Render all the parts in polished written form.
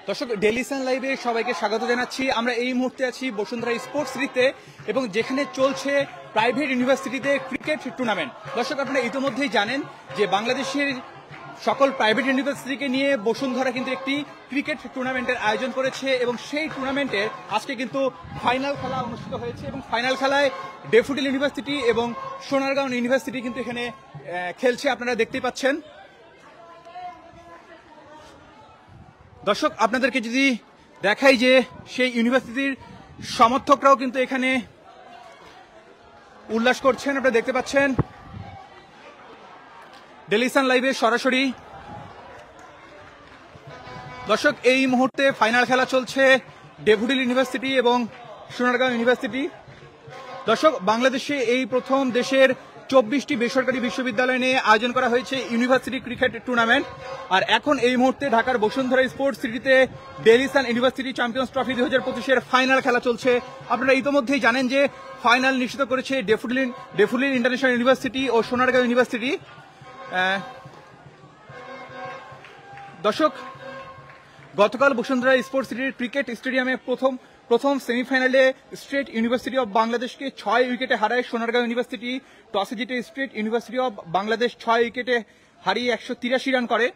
দর্শক Daily Sun লাইভে সবাইকে স্বাগত জানাচ্ছি। আমরা এই মুহূর্তে আছি বসুন্ধরা স্পোর্টস সিটিতে এবং যেখানে চলছে প্রাইভেট ইউনিভার্সিটিতে ক্রিকেট টুর্নামেন্ট। দর্শক আপনারা ইতিমধ্যেই জানেন যে বাংলাদেশের সকল প্রাইভেট ইউনিভার্সিটিকে নিয়ে বসুন্ধরা কিন্তু একটি ক্রিকেট টুর্নামেন্টের আয়োজন করেছে এবং সেই টুর্নামেন্টে আজকে কিন্তু ফাইনাল খেলা অনুষ্ঠিত হয়েছে এবং ফাইনাল খেলায় ডেফোডিল ইউনিভার্সিটি এবং সোনারগাঁও ইউনিভার্সিটি কিন্তু এখানে খেলছে, আপনারা দেখতেই পাচ্ছেন। দর্শক আপনাদেরকে যদি দেখাই যে সেই ইউনিভার্সিটির সমর্থকরাও কিন্তু এখানে উল্লাস করছেন, আপনারা দেখতে পাচ্ছেন ডেইলি সান লাইভে সরাসরি। দর্শক এই মুহূর্তে ফাইনাল খেলা চলছে ডেফোডিল ইউনিভার্সিটি এবং সোনারগাঁও ইউনিভার্সিটি। দর্শক বাংলাদেশে এই প্রথম দেশের 24টি বেসরকারি বিশ্ববিদ্যালয় নিয়ে আয়োজন করা হয়েছে ইউনিভার্সিটি ক্রিকেট টুর্নামেন্ট। আর এখন এই মুহূর্তে ঢাকার বসুন্ধরা স্পোর্টস সিটিতে Daily Sun university champions trophy 2025-এর final খেলা চলছে। আপনারা ইতিমধ্যেই জানেন যে ফাইনাল নিশ্চিত করেছে ডেফোডিল ইন্টারন্যাশনাল ইউনিভার্সিটি ও সোনারগাঁও ইউনিভার্সিটি। দর্শক গতকাল বসুন্ধরা স্পোর্টস সিটির ক্রিকেট স্টেডিয়ামে প্রথম সেমিফাইনালে স্টেট ইউনিভার্সিটি অব বাংলাদেশকে 6 উইকেটে হারায় সোনারগাঁও ইউনিভার্সিটি। টসে জিতে স্টেট ইউনিভার্সিটি অব বাংলাদেশ 6 উইকেটে হারিয়ে 183 রান করে।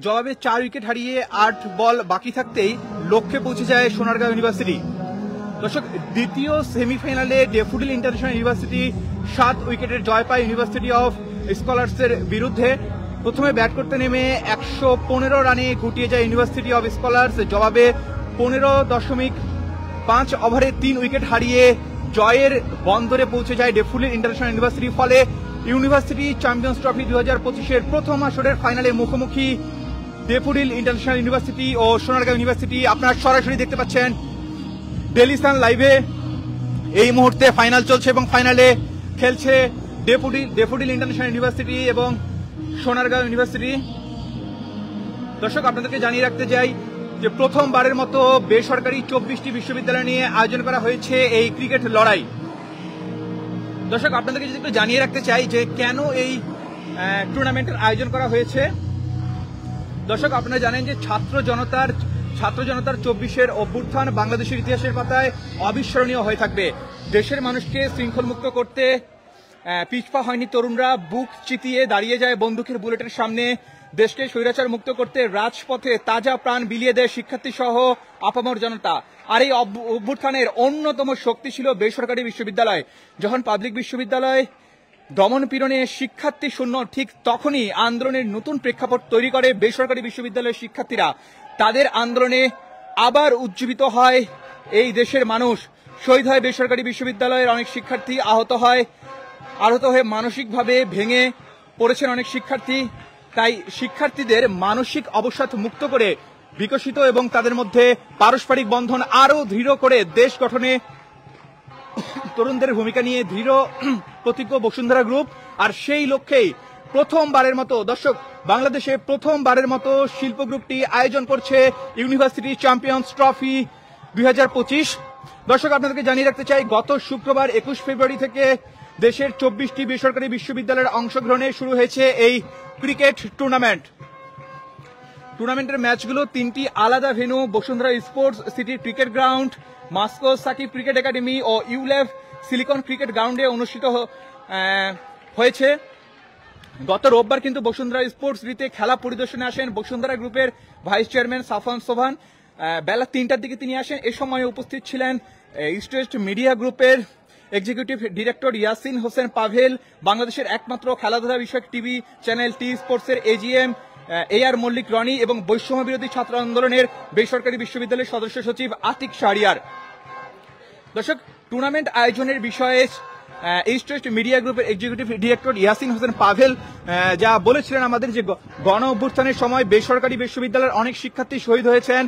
জবাবে 4 উইকেট হারিয়ে 8 বল বাকি থাকতেই লক্ষ্যে পৌঁছে যায় সোনারগাঁও ইউনিভার্সিটি। দর্শক দ্বিতীয় সেমিফাইনালে ডেফোডিল ইন্টারন্যাশনাল ইউনিভার্সিটি 7 উইকেটের জয় পায় ইউনিভার্সিটি অব স্কলার্সের বিরুদ্ধে। প্রথমে ব্যাট করতে নেমে 115 রানে গুটিয়ে যায় ইউনিভার্সিটি অব স্কলার্স। জবাবে 15.5 ওভারে 3 উইকেট হারিয়ে জয়ের বন্দরে পৌঁছে যায় ডেফোডিল ইন্টারন্যাশনাল ইউনিভার্সিটি। ফলে ইউনিভার্সিটি চ্যাম্পিয়ন্স ট্রফি 2025-এর প্রথম আসরের ফাইনালে মুখোমুখি ডেফোডিল ইন্টারন্যাশনাল ইউনিভার্সিটি ও সোনারগাঁও ইউনিভার্সিটি। আপনারা সরাসরি দেখতে পাচ্ছেন ডেইলি সান লাইভে এই মুহূর্তে ফাইনাল চলছে এবং ফাইনালে খেলছে ডেফোডিল ইন্টারন্যাশনাল ইউনিভার্সিটি এবং সোনারগাঁও ইউনিভার্সিটি। দর্শক আপনাদেরকে জানিয়ে রাখতে চাই যে প্রথমবারের মতো বেসরকারি 24টি বিশ্ববিদ্যালয় নিয়ে আয়োজন করা হয়েছে এই ক্রিকেট লড়াই। দর্শক আপনাদেরকে যদি একটু জানিয়ে রাখতে চাই যে কেন এই টুর্নামেন্টের আয়োজন করা হয়েছে। দর্শক আপনারা জানেন যে ছাত্র জনতার 24-এর অভ্যুত্থান বাংলাদেশের ইতিহাসের পাতায় অবিস্মরণীয় হয়ে থাকবে। দেশের মানুষকে শৃঙ্খলমুক্ত করতে পিছপা হয়নি তরুণরা, বুক চিতিয়ে দাঁড়িয়ে যায় বন্দুকের বুলেটের সামনে। দেশকে স্বৈরাচার মুক্ত করতে রাজপথে তাজা প্রাণ বিলিয়ে দেয় শিক্ষার্থী সহ আপামর জনতা। আর এই অভ্যুত্থানের অন্যতম শক্তি ছিল বেসরকারি বিশ্ববিদ্যালয়। যখন পাবলিক বিশ্ববিদ্যালয় দমন পীড়নে শিক্ষার্থী শূন্য, ঠিক তখনই আন্দোলনের নতুন প্রেক্ষাপট তৈরি করে বেসরকারি বিশ্ববিদ্যালয়ের শিক্ষার্থীরা। তাদের আন্দোলনে আবার উজ্জীবিত হয় এই দেশের মানুষ। শহীদ হয় বেসরকারি বিশ্ববিদ্যালয়ের অনেক শিক্ষার্থী, আহত হয়ে মানসিকভাবে ভেঙে পড়েছেন অনেক শিক্ষার্থী। তাই শিক্ষার্থীদের মানসিক অবসাদ মুক্ত করে বিকশিত এবং তাদের মধ্যে পারস্পরিক বন্ধন আরো দৃঢ় করে দেশ গঠনে তরুণদের ভূমিকা নিয়ে দৃঢ় প্রতিজ্ঞ বসুন্ধরা গ্রুপ। আর সেই লক্ষ্যেই প্রথমবারের মতো দর্শক বাংলাদেশে প্রথমবারের মতো শিল্প গ্রুপটি আয়োজন করছে ইউনিভার্সিটি চ্যাম্পিয়ন্স ট্রফি 2025। দর্শক আপনাদেরকে জানিয়ে রাখতে চাই গত শুক্রবার 21 ফেব্রুয়ারি থেকে দেশের 24টি বেসরকারি বিশ্ববিদ্যালয়ের অংশগ্রহণে শুরু হয়েছে এই ক্রিকেট টুর্নামেন্টের ম্যাচগুলো 3টি আলাদা venue Bashundhara Sports City Cricket Ground, মাস্কো সাকিব ক্রিকেট একাডেমি ও ইউলেভ সিলিকন ক্রিকেট গ্রাউন্ডে অনুষ্ঠিত হয়েছে। গত রোববার কিন্তু বসুন্ধরা স্পোর্টস সিটিতে খেলা পরিদর্শনে আসেন বসুন্ধরা গ্রুপের ভাইস চেয়ারম্যান সাফান সোভান। বেলা 3টার দিকে তিনি আসেন। এ সময় উপস্থিত ছিলেন ইস্ট ওয়েস্ট মিডিয়া গ্রুপের এক্সিকিউটিভ ডিরেক্টর ইয়াসিন হোসেন পাভেল, বাংলাদেশের একমাত্র খেলাধুলা বিষয়ক টিভি চ্যানেল টি স্পোর্টসের এজিএম AR মল্লিক রনি এবং বৈষম্য বিরোধী ছাত্র আন্দোলনের বেসরকারি বিশ্ববিদ্যালয়ের সদস্য সচিব আতিক শাহরিয়ার। দর্শক টুর্নামেন্ট আয়োজনের বিষয়ে ইস্ট ওয়েস্ট মিডিয়া গ্রুপের এক্সিকিউটিভ ডিরেক্টর ইয়াসিন হোসেন পাভেল যা বলেছিলেন আমাদের যে গণ অভ্যুত্থানের সময় বেসরকারি বিশ্ববিদ্যালয়ের অনেক শিক্ষার্থী শহীদ হয়েছেন,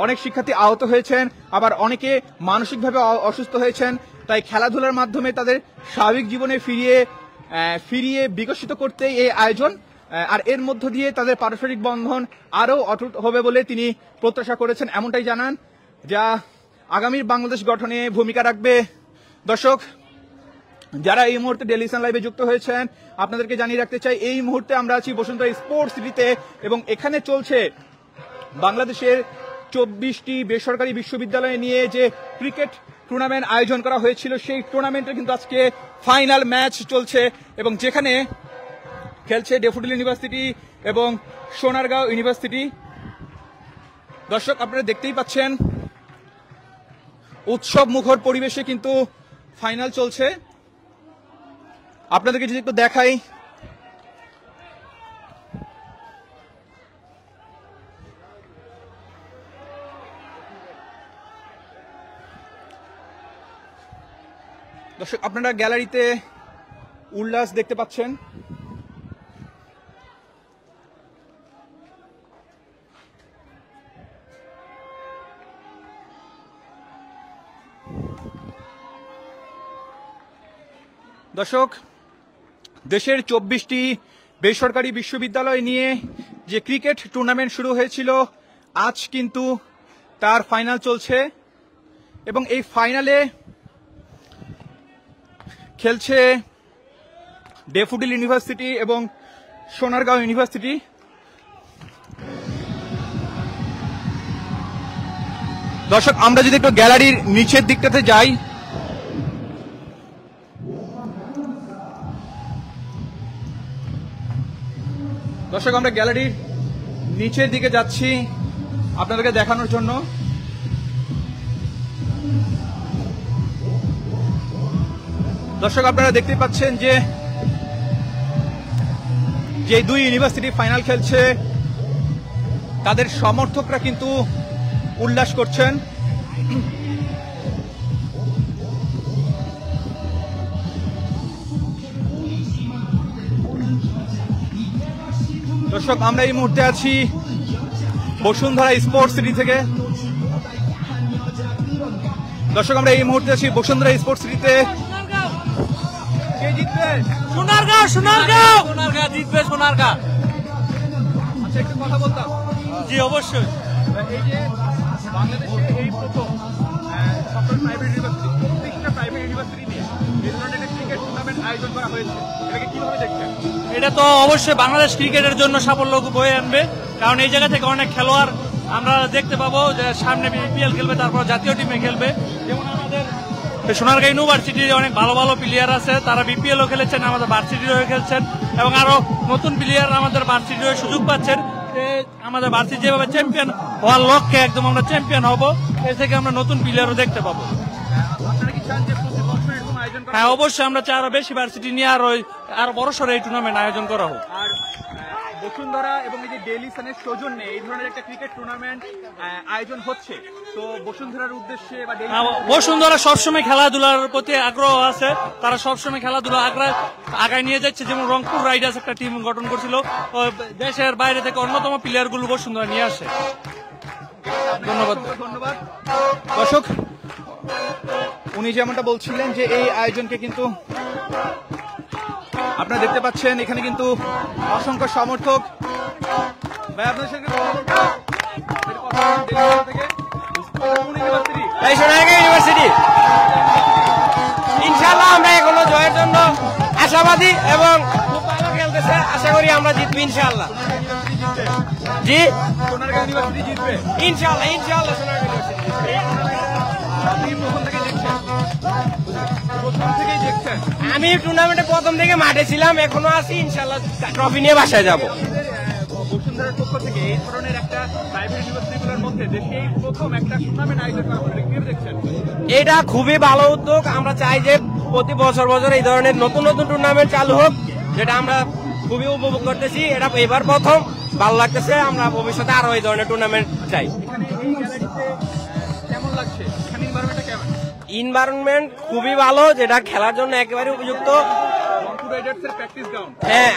অনেক শিক্ষার্থী আহত হয়েছেন, আবার অনেকে মানসিকভাবে অসুস্থ হয়েছেন। তাই খেলাধুলার মাধ্যমে তাদের স্বাভাবিক জীবনে ফিরিয়ে বিকশিত করতে এই আয়োজন। আর এর মধ্য দিয়ে তাদের পারস্পরিক বন্ধন আরো অটুট হবে বলে তিনি প্রত্যাশা করেছেন, এমনটাই জানান, যা আগামীর বাংলাদেশ গঠনে ভূমিকা রাখবে। দর্শক যারা এই মুহূর্তে ডেইলি সান লাইভে যুক্ত হয়েছেন আপনাদেরকে জানিয়ে রাখতে চাই এই মুহূর্তে আমরা আছি বসুন্ধরা স্পোর্টস সিটিতে এবং এখানে চলছে বাংলাদেশের 24টি বেসরকারি বিশ্ববিদ্যালয় নিয়ে যে ক্রিকেট টুর্নামেন্ট আয়োজন করা হয়েছিল, সেই টুর্নামেন্টে কিন্তু আজকে ফাইনাল ম্যাচ চলছে এবং যেখানে খেলছে ড্যাফোডিল ইউনিভার্সিটি এবং সোনারগাঁও ইউনিভার্সিটি। দর্শক, আপনারা দেখতেই পাচ্ছেন উৎসব মুখর পরিবেশে কিন্তু ফাইনাল চলছে। আপনাদেরকে যদি একটু দেখাই, দর্শক আপনারা গ্যালারিতে উল্লাস দেখতে পাচ্ছেন। দর্শক, দেশের 24টি বেসরকারি বিশ্ববিদ্যালয় নিয়ে যে ক্রিকেট টুর্নামেন্ট শুরু হয়েছিল, আজ কিন্তু তার ফাইনাল চলছে এবং এই ফাইনালে খেলছে ড্যাফোডিল ইউনিভার্সিটি এবং সোনারগাঁও ইউনিভার্সিটি। দর্শক, আমরা যদি একটু গ্যালারির নিচের দিকটাতে যাই, দর্শক আমরা গ্যালারির নিচের দিকে যাচ্ছি আপনাদেরকে দেখানোর জন্য। দর্শক আপনারা দেখতে পাচ্ছেন যে দুই ইউনিভার্সিটি ফাইনাল খেলছে, তাদের সমর্থকরা কিন্তু উল্লাস করছেন। দর্শক, আমরা এই মুহূর্তে আছি বসুন্ধরা স্পোর্টস সিটি থেকে। দর্শক, আমরা এই মুহূর্তে আছি বসুন্ধরা স্পোর্টস সিটিতে। কে জিতবে? সোনারগাঁও। সোনারগাঁও জিতবে, সোনারগাঁও। আচ্ছা, একটু কথা বলতাম। জি অবশ্যই। এই যে বাংলাদেশে এই প্রথম সকল প্রাইভেট ইউনিভার্সিটি, প্রত্যেকটা প্রাইভেট ইউনিভার্সিটি নিয়ে এই ধরনের একটা ক্রিকেট টুর্নামেন্ট আয়োজন করা হয়েছে, এটাকে কিভাবে দেখছেন? এটা তো অবশ্যই বাংলাদেশ ক্রিকেটের জন্য সাফল্য বয়ে আনবে, কারণ এই জায়গা থেকে অনেক খেলোয়াড় আমরা দেখতে পাবো যে সামনে বিপিএল খেলবে, তারপর জাতীয় টিমে খেলবে। যেমন আমাদের সোনারগাঁও ইউনিভার্সিটির অনেক ভালো ভালো প্লেয়ার আছে, তারা বিপিএলও খেলেছেন, আমাদের ভার্সিটির হয়ে খেলছেন এবং আরো নতুন প্লেয়ার আমাদের ভার্সিটির হয়ে সুযোগ পাচ্ছেন। আমাদের ভার্সিটি যেভাবে চ্যাম্পিয়ন হওয়ার লক্ষ্যে একদম আমরা চ্যাম্পিয়ন হব, এর থেকে আমরা নতুন প্লেয়ারও দেখতে পাবো। হ্যাঁ অবশ্যই, আমরা চাই আরো বেশি ভার্সিটি নিয়ে আরো বড় সড়ো এই টুর্নামেন্ট আয়োজন করা হোক। আর বসুন্ধরা এবং এই যে ডেইলি সানের সৌজন্যে এই ধরনের একটা ক্রিকেট টুর্নামেন্ট আয়োজন হচ্ছে, তো বসুন্ধরার উদ্দেশ্যে বা বসুন্ধরা সবসময় খেলাধুলার প্রতি আগ্রহ আছে, তারা সবসময় খেলাধুলা আগায় নিয়ে যাচ্ছে। যেমন রংপুর রাইডার্স একটা টিম গঠন করছিল, দেশের বাইরে থেকে অন্যতম প্লেয়ার গুলো বসুন্ধরা নিয়ে আসে। ধন্যবাদ। ধন্যবাদ। দর্শক, উনি যেমনটা বলছিলেন যে এই আয়োজনকে কিন্তু আপনারা দেখতে পাচ্ছেন, এখানে কিন্তু অসংখ্য সমর্থক। ভাই, আপনাদের সঙ্গে ইউনিভার্সিটি ইনশাআল্লাহ আমরা এখনো জয়ের জন্য আশাবাদী এবং খুব ভালো খেলতেছে, আশা করি আমরা জিতবো ইনশাআল্লাহ। জি, সোনারগাঁও ইউনিভার্সিটি জিতবে ইনশাআল্লাহ। ইনশাআল্লাহ সোনারগাঁও ইউনিভার্সিটি। আমি টুর্নামেন্টে প্রথম থেকে মাঠে ছিলাম, এখনো আছি, ইনশাআল্লাহ ট্রফি নিয়ে বাসায় যাবো। বসুন্ধরার পক্ষ থেকে এই ধরনের একটা প্রাইভেট ইউনিভার্সিটিগুলোর মধ্যে দেশে এই প্রথম একটা টুর্নামেন্ট আয়োজন করা হলো, কিভাবে দেখছেন? এটা খুবই ভালো উদ্যোগ। আমরা চাই যে প্রতি বছর এই ধরনের নতুন নতুন টুর্নামেন্ট চালু হোক, যেটা আমরা খুবই উপভোগ করতেছি। এটা এবার প্রথম, ভালো লাগতেছে। আমরা ভবিষ্যতে আরো এই ধরনের টুর্নামেন্ট চাই। কেমন লাগছে? এনভায়রনমেন্ট খুবই ভালো, যেটা খেলার জন্য একেবারে উপযুক্ত। হ্যাঁ,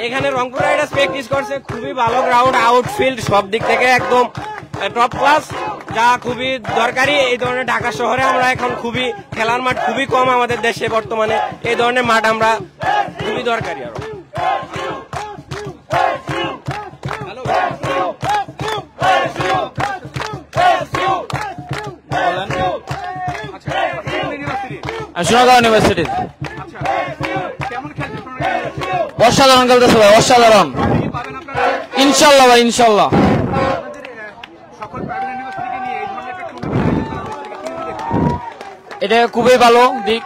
এখানে রংপুর রাইডার্স প্র্যাকটিস করছে, খুবই ভালো গ্রাউন্ড, আউটফিল্ড সব দিক থেকে একদম টপ ক্লাস, যা খুবই দরকারি। এই ধরনের ঢাকা শহরে আমরা এখন খুবই খেলার মাঠ খুবই কম আমাদের দেশে বর্তমানে, এই ধরনের মাঠ আমরা খুবই দরকারি। আরো সোনারগাঁও ইউনিভার্সিটি অসাধারণ খেলতেছে ভাই, অসাধারণ। ইনশাল্লাহ ভাই, ইনশাল্লাহ। ইউনিভার্সিটিকে নিয়ে এই ধরনের একটা টুর্নামেন্ট আয়োজন করা হয়েছে, কিভাবে দেখছেন? এটা খুবই ভালো দিক,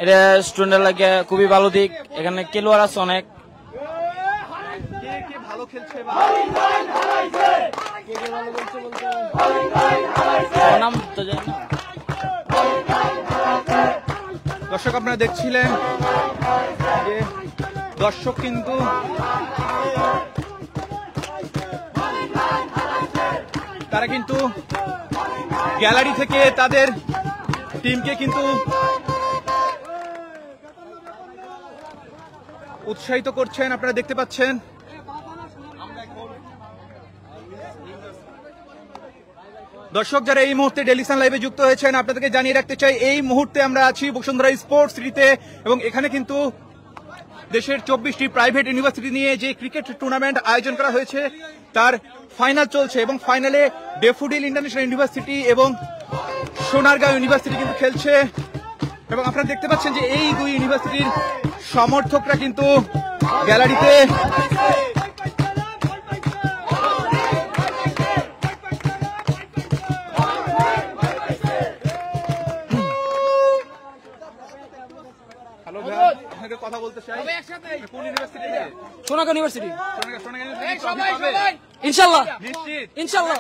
এটা স্টুডেন্টের লাগে খুবই ভালো দিক। এখানে খেলোয়াড় আছে অনেক। কে কে ভালো খেলছে বা নাম তো জানি না। দর্শক আপনারা দেখছিলেন যে দর্শক কিন্তু তারা কিন্তু গ্যালারি থেকে তাদের টিমকে কিন্তু উৎসাহিত করছেন, আপনারা দেখতে পাচ্ছেন। দর্শক যারা এই মুহূর্তে ডেইলি সান লাইভে যুক্ত হয়েছেন, আপনাদেরকে জানিয়ে রাখতে চাই এই মুহূর্তে আমরা আছি বসুন্ধরা স্পোর্টস সিটিতে, এবং এখানে কিন্তু দেশের 24টি প্রাইভেট ইউনিভার্সিটি নিয়ে যে ক্রিকেট টুর্নামেন্ট আয়োজন করা হয়েছে তার ফাইনাল চলছে, এবং ফাইনালে ডেফোডিল ইন্টারন্যাশনাল ইউনিভার্সিটি এবং সোনারগাঁও ইউনিভার্সিটি কিন্তু খেলছে। এবং আপনারা দেখতে পাচ্ছেন যে এই দুই ইউনিভার্সিটির সমর্থকরা কিন্তু গ্যালারিতে কথা বলতে চাই। কোন ইউনিভার্সিটি? সোনারগাঁও ইউনিভার্সিটি। ইনশাআল্লাহ ইনশাআল্লাহ নিশ্চিত ইনশাআল্লাহ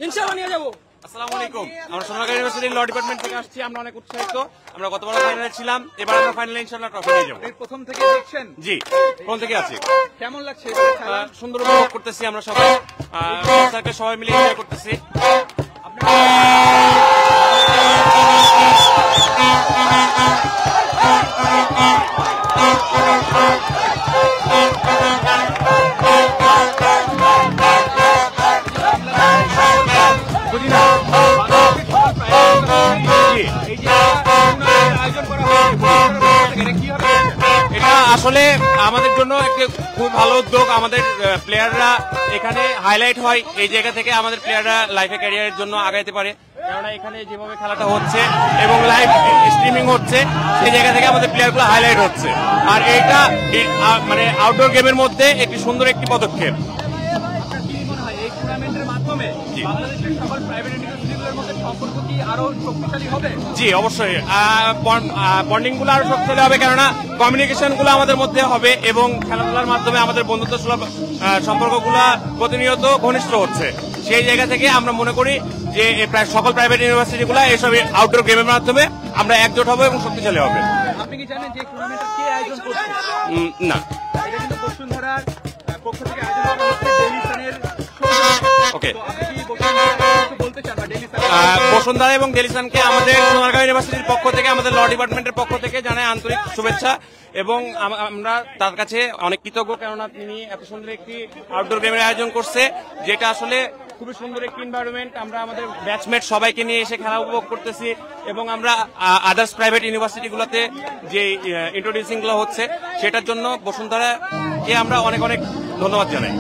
ইনশাআল্লাহ নিয়ে যাবো। আসসালামু আলাইকুম, আমরা সোনারগাঁও ইউনিভার্সিটির ল ডিপার্টমেন্ট থেকে আসছি। আমরা অনেক উৎসাহিত। আমরা গতবার ফাইনালে ছিলাম, এবার আমরা ফাইনালে ইনশাআল্লাহ ট্রফি নিয়ে যাবো। এই প্রথম থেকে দেখছেন? জি, কোন থেকে আছি। কেমন লাগছে এবারে খেলা? সুন্দর উপভোগ করতেছি আমরা সবাই, স্যারকে সবাই মিলে এনজয় করতেছি। এটা আসলে আমাদের জন্য একটা খুব ভালো উদ্যোগ। আমাদের প্লেয়াররা এখানে হাইলাইট হয়, এই জায়গা থেকে আমাদের প্লেয়াররা লাইফে ক্যারিয়ারের জন্য আগাইতে পারে। কেননা এখানে যেভাবে খেলাটা হচ্ছে এবং লাইভ স্ট্রিমিং হচ্ছে, সেই জায়গা থেকে আমাদের প্লেয়ারগুলো হাইলাইট হচ্ছে। আর এটা মানে আউটডোর গেমের মধ্যে একটি সুন্দর একটি পদক্ষেপ। এই টুর্নামেন্টের মাধ্যমে বাংলাদেশের সকল প্রাইভেট ইউনিভার্সিটিগুলোর মধ্যে সম্পর্ক কি আরো শক্তিশালী হবে? জি অবশ্যই, বন্ডিং গুলো আরো শক্তিশালী হবে, কেননা কমিউনিকেশন গুলো আমাদের মধ্যে হবে এবং খেলাধুলার মাধ্যমে আমাদের বন্ধুত্ব সুলভ সম্পর্কগুলো প্রতিনিয়ত ঘনিষ্ঠ হচ্ছে। সেই জায়গা থেকে আমরা মনে করি যে প্রায় সকল প্রাইভেট ইউনিভার্সিটি গুলা এইসব আউটডোর গেমের মাধ্যমে আমরা একজোট হবো এবং শক্তিশালী হবে। আপনি কি জানেন যে টুর্নামেন্টটা কে আয়োজন করছে? না, এটা কিন্তু বসুন্ধরার পক্ষ থেকে আয়োজন করা হচ্ছে ডেইলি সানের। ওকে, আপনি কি বসুন্ধরা বলতে চান বা ডেইলি সান? বসুন্ধরা এবং ডেলিসানকে আমাদের সোনারগাঁও ইউনিভার্সিটির পক্ষ থেকে, আমাদের ল ডিপার্টমেন্টের পক্ষ থেকে জানাই আন্তরিক শুভেচ্ছা, এবং আমরা তার কাছে অনেক কৃতজ্ঞ, কেননা তিনি এত সুন্দর একটি আউটডোর গেমের আয়োজন করছে, যেটা আসলে খুবই সুন্দর একটি এনভায়রনমেন্ট। আমরা আমাদের ব্যাচমেট সবাইকে নিয়ে এসে খেলা উপভোগ করতেছি, এবং আমরা আদার্স প্রাইভেট ইউনিভার্সিটিগুলোতে যে ইন্ট্রোডিউসিং গুলো হচ্ছে সেটার জন্য বসুন্ধরাকে আমরা অনেক অনেক ধন্যবাদ জানাই।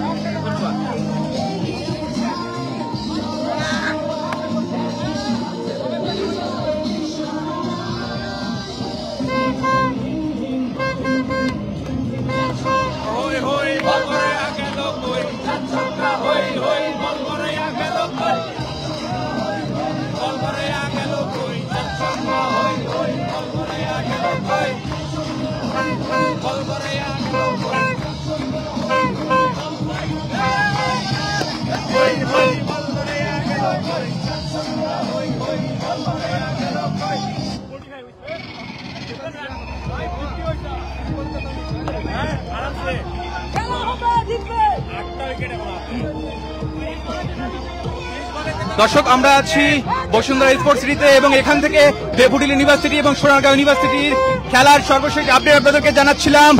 দর্শক আমরা আছি বসুন্ধরা স্পোর্টস সিটিতে, এবং এখান থেকে ডেফোডিল ইউনিভার্সিটি এবং সোনারগাঁও ইউনিভার্সিটির খেলার সর্বশেষ আপডেট আপনাদেরকে জানাচ্ছিলাম।